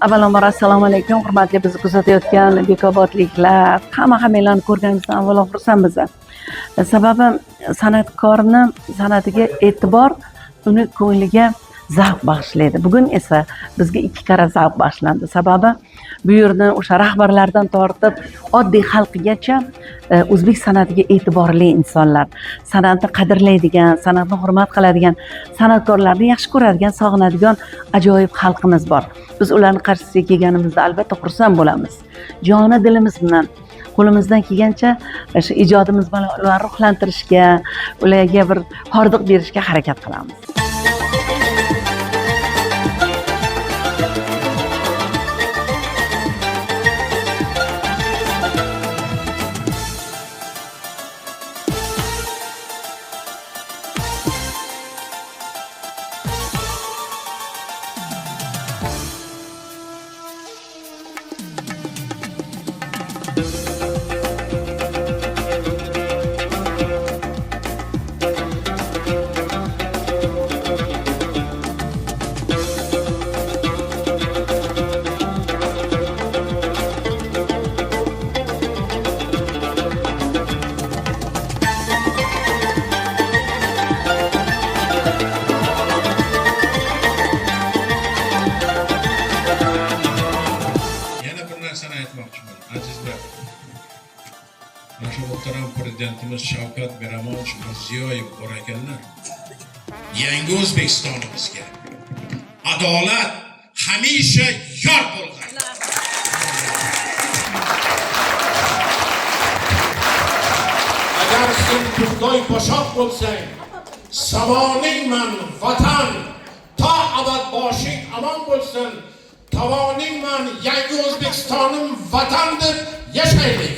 Avvalambor assalomu alaykum, hurmatli bizni kuzatayotgan bekobodliklar. Hammanglarni ko'rganimizdan avvalo xursandmiz. Sababi san'atkorni san'atiga e'tibor uni ko'ngliga zavq bag'ishlaydi. Bugun esa bizga ikki karra zavq bag'ishlandi. Sababi bu yerni o'sha rahbarlardan tortib oddiy xalqigacha o'zbek san'atiga e'tiborli insonlar, san'atni qadrlaydigan, san'atni hurmat qiladigan, san'atkorlarni yaxshi ko'radigan, sog'inadigan ajoyib xalqimiz bor. Biz ularni qarshisiga kelganimizda albatta xursand bo'lamiz. Joni dilimiz bilan qo'limizdan kelgancha shu ijodimiz bilan ularni ruhlantirishga, ularga bir hordiq berishga harakat qilamiz. Azizlar, mana muhtaram prezidentimiz Shavkat Miramonovich Mirziyoyev bor ekanlar. Yangi O'zbekistonimizga adolat hamisha yor bo'lgan. Agar sen Turdoy Poshok bo'lsang, samoningman vatan, ta abad boshing amon bo'lsin. Tavoningman yangi O'zbekistonim vatan deb yashaylik.